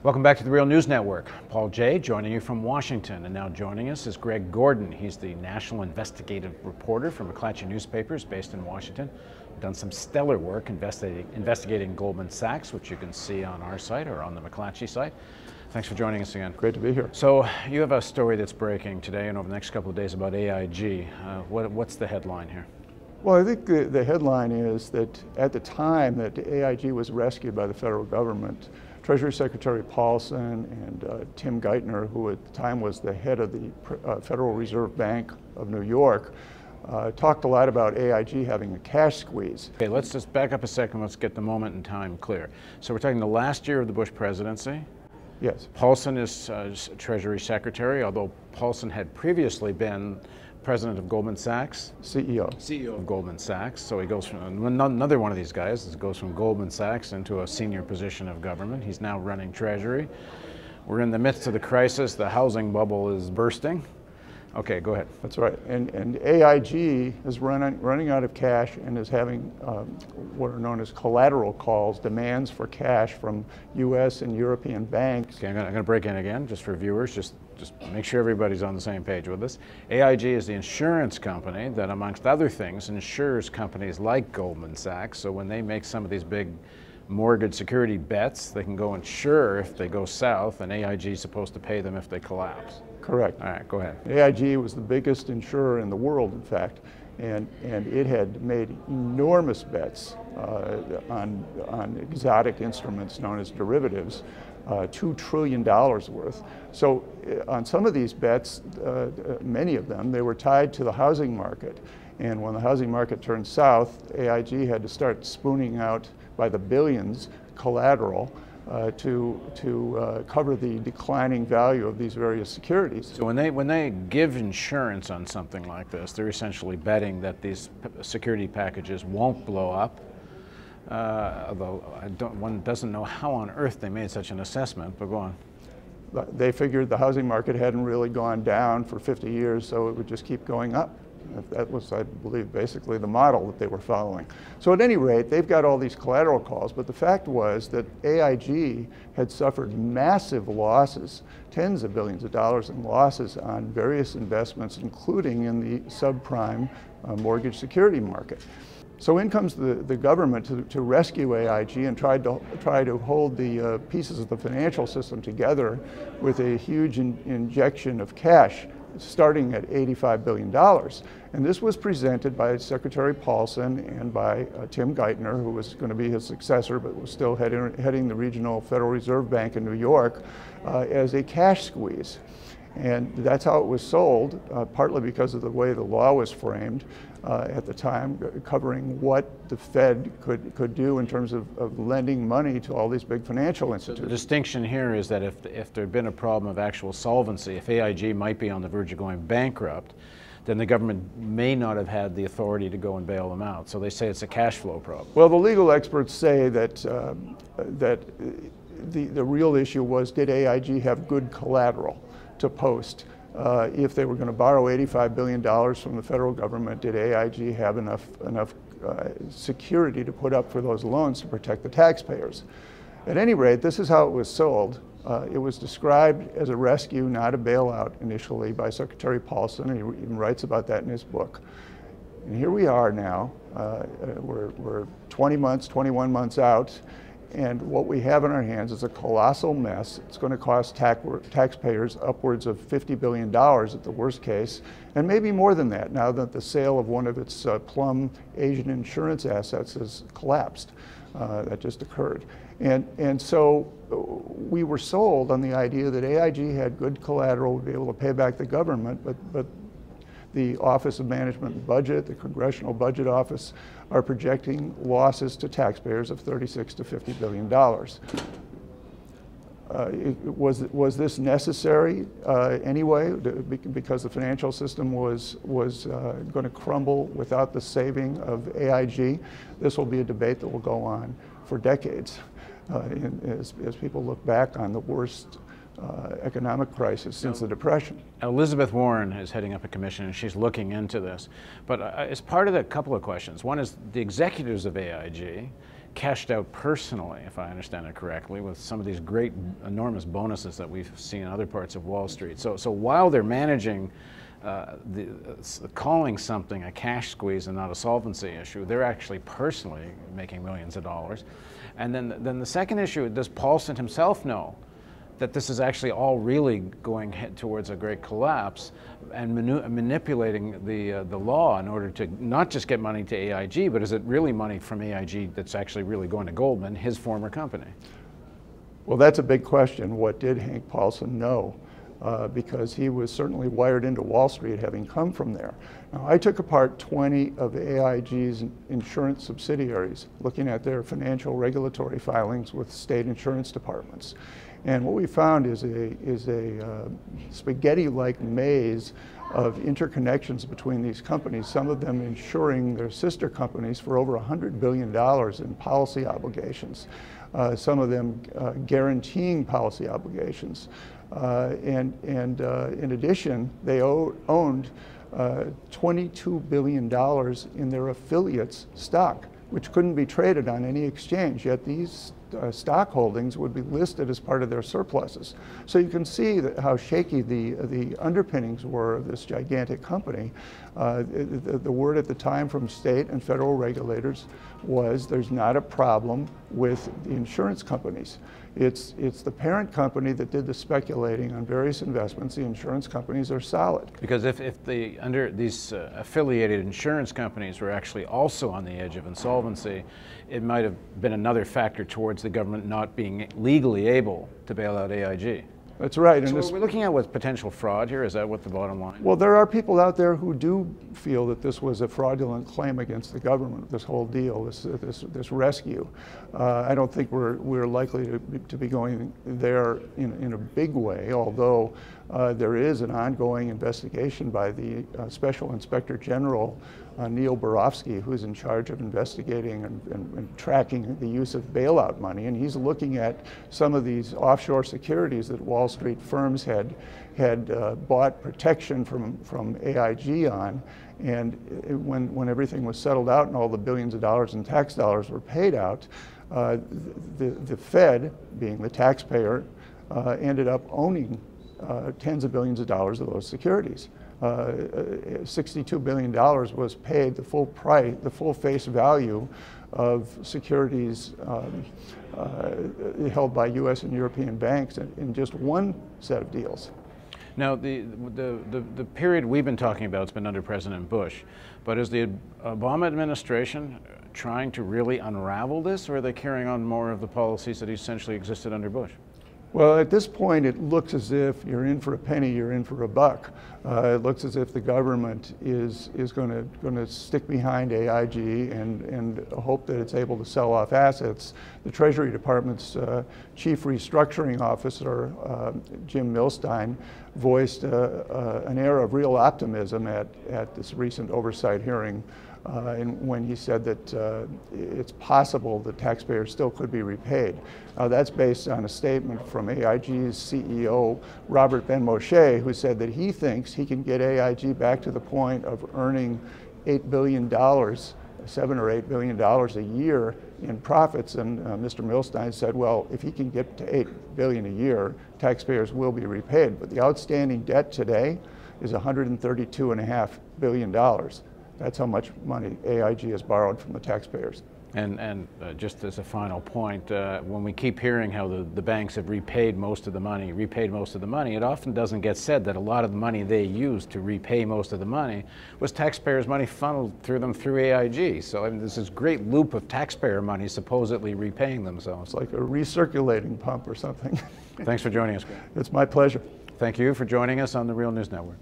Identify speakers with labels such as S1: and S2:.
S1: Welcome back to the Real News Network. Paul J. joining you from Washington, and now joining us is Greg Gordon. He's the national investigative reporter for McClatchy Newspapers based in Washington. Done some stellar work investigating Goldman Sachs, which you can see on our site or on the McClatchy site. Thanks for joining us again.
S2: Great to be here.
S1: So you have a story that's breaking today and over the next couple of days about AIG. What's the headline here?
S2: Well, I think the headline is that at the time that AIG was rescued by the federal government, Treasury Secretary Paulson and Tim Geithner, who at the time was the head of the Federal Reserve Bank of New York, talked a lot about AIG having a cash squeeze.
S1: Okay, let's just back up a second. Let's get the moment in time clear. So we're talking the last year of the Bush presidency.
S2: Yes.
S1: Paulson is Treasury Secretary, although Paulson had previously been president of Goldman Sachs. CEO of Goldman Sachs. So he goes from, another one of these guys goes from Goldman Sachs into a senior position of government. He's now running Treasury. We're in the midst of the crisis. The housing bubble is bursting. Okay, go ahead.
S2: That's right. And AIG is running out of cash and is having what are known as collateral calls, demands for cash from U.S. and European banks.
S1: Okay, I'm going to break in again, just for viewers, just make sure everybody's on the same page with this. AIG is the insurance company that, amongst other things, insures companies like Goldman Sachs. So when they make some of these big mortgage security bets, they can go insure if they go south, and AIG is supposed to pay them if they collapse.
S2: Correct.
S1: All right, go ahead.
S2: AIG was the biggest insurer in the world, in fact, and it had made enormous bets on exotic instruments known as derivatives, $2 trillion worth. So on some of these bets, many of them, they were tied to the housing market. And when the housing market turned south, AIG had to start spooning out by the billions collateral to cover the declining value of these various securities.
S1: So when they give insurance on something like this, they're essentially betting that these security packages won't blow up. Although one doesn't know how on earth they made such an assessment, but go on.
S2: They figured the housing market hadn't really gone down for 50 years, so it would just keep going up. That was, I believe, basically the model that they were following. So at any rate, they've got all these collateral calls, but the fact was that AIG had suffered massive losses, tens of billions of dollars in losses on various investments, including in the subprime mortgage security market. So in comes the government to rescue AIG and try to hold the pieces of the financial system together with a huge injection of cash, starting at $85 billion. And this was presented by Secretary Paulson and by Tim Geithner, who was going to be his successor, but was still heading the regional Federal Reserve Bank in New York, as a cash squeeze. And that's how it was sold, partly because of the way the law was framed at the time, covering what the Fed could do in terms of lending money to all these big financial institutions.
S1: So the distinction here is that if there had been a problem of actual solvency, if AIG might be on the verge of going bankrupt, then the government may not have had the authority to go and bail them out. So they say it's a cash flow problem.
S2: Well, the legal experts say that the real issue was, did AIG have good collateral to post? If they were going to borrow $85 billion from the federal government, did AIG have enough security to put up for those loans to protect the taxpayers? At any rate, this is how it was sold. It was described as a rescue, not a bailout initially, by Secretary Paulson, and he even writes about that in his book. And here we are now. We're 20 months, 21 months out, and what we have in our hands is a colossal mess. It's going to cost taxpayers upwards of $50 billion at the worst case, and maybe more than that now that the sale of one of its plum Asian insurance assets has collapsed. That just occurred. And so we were sold on the idea that AIG had good collateral, would be able to pay back the government, but the Office of Management and Budget, the Congressional Budget Office, are projecting losses to taxpayers of $36 to $50 billion. Was this necessary anyway? Because the financial system was going to crumble without the saving of AIG? This will be a debate that will go on for decades as people look back on the worst economic crisis since the Depression.
S1: Elizabeth Warren is heading up a commission and she's looking into this. But as part of that, a couple of questions. One is the executives of AIG cashed out personally, if I understand it correctly, with some of these great, enormous bonuses that we've seen in other parts of Wall Street. So while they're managing calling something a cash squeeze and not a solvency issue, they're actually personally making millions of dollars. And then the second issue, does Paulson himself know that this is actually all really going towards a great collapse and manipulating the law in order to not just get money to AIG, but is it really money from AIG that's actually really going to Goldman, his former company?
S2: Well, that's a big question. What did Hank Paulson know? Because he was certainly wired into Wall Street, having come from there. Now, I took apart 20 of AIG's insurance subsidiaries, looking at their financial regulatory filings with state insurance departments. And what we found is a spaghetti-like maze of interconnections between these companies, some of them insuring their sister companies for over $100 billion in policy obligations, some of them guaranteeing policy obligations. And in addition, they owned $22 billion in their affiliates' stock, which couldn't be traded on any exchange, yet these stock holdings would be listed as part of their surpluses. So you can see how shaky the underpinnings were of this gigantic company. The word at the time from state and federal regulators was there's not a problem with the insurance companies. It's the parent company that did the speculating on various investments. The insurance companies are solid.
S1: Because if these affiliated insurance companies were actually also on the edge of insolvency, it might have been another factor towards the government not being legally able to bail out AIG.
S2: That's right.
S1: So what we're looking at with potential fraud here, is that what the bottom line?
S2: Well, there are people out there who do feel that this was a fraudulent claim against the government, this whole deal, this rescue. I don't think we're likely to be going there in a big way, although there is an ongoing investigation by the Special Inspector General, Neil Barofsky, who's in charge of investigating and tracking the use of bailout money, and he's looking at some of these offshore securities that Wall Street firms had bought protection from AIG on, and when everything was settled out and all the billions of dollars in tax dollars were paid out, the Fed, being the taxpayer, ended up owning tens of billions of dollars of those securities. $62 billion was paid, the full price, the full face value of securities held by U.S. and European banks in just one set of deals.
S1: Now, the period we've been talking about has been under President Bush, but is the Obama administration trying to really unravel this, or are they carrying on more of the policies that essentially existed under Bush?
S2: Well, at this point, it looks as if you're in for a penny, you're in for a buck. It looks as if the government is going to stick behind AIG and hope that it's able to sell off assets. The Treasury Department's chief restructuring officer, Jim Milstein, voiced an air of real optimism at this recent oversight hearing. And when he said that it's possible that taxpayers still could be repaid. That's based on a statement from AIG's CEO, Robert Ben-Moshe, who said that he thinks he can get AIG back to the point of earning $8 billion, $7 or $8 billion a year in profits. And Mr. Milstein said, well, if he can get to $8 billion a year, taxpayers will be repaid. But the outstanding debt today is $132.5 billion. That's how much money AIG has borrowed from the taxpayers.
S1: And just as a final point, when we keep hearing how the banks have repaid most of the money, it often doesn't get said that a lot of the money they used to repay most of the money was taxpayers' money funneled through them through AIG. So I mean, there's this great loop of taxpayer money supposedly repaying themselves.
S2: It's like a recirculating pump or something.
S1: Thanks for joining us, Greg.
S2: It's my pleasure.
S1: Thank you for joining us on the Real News Network.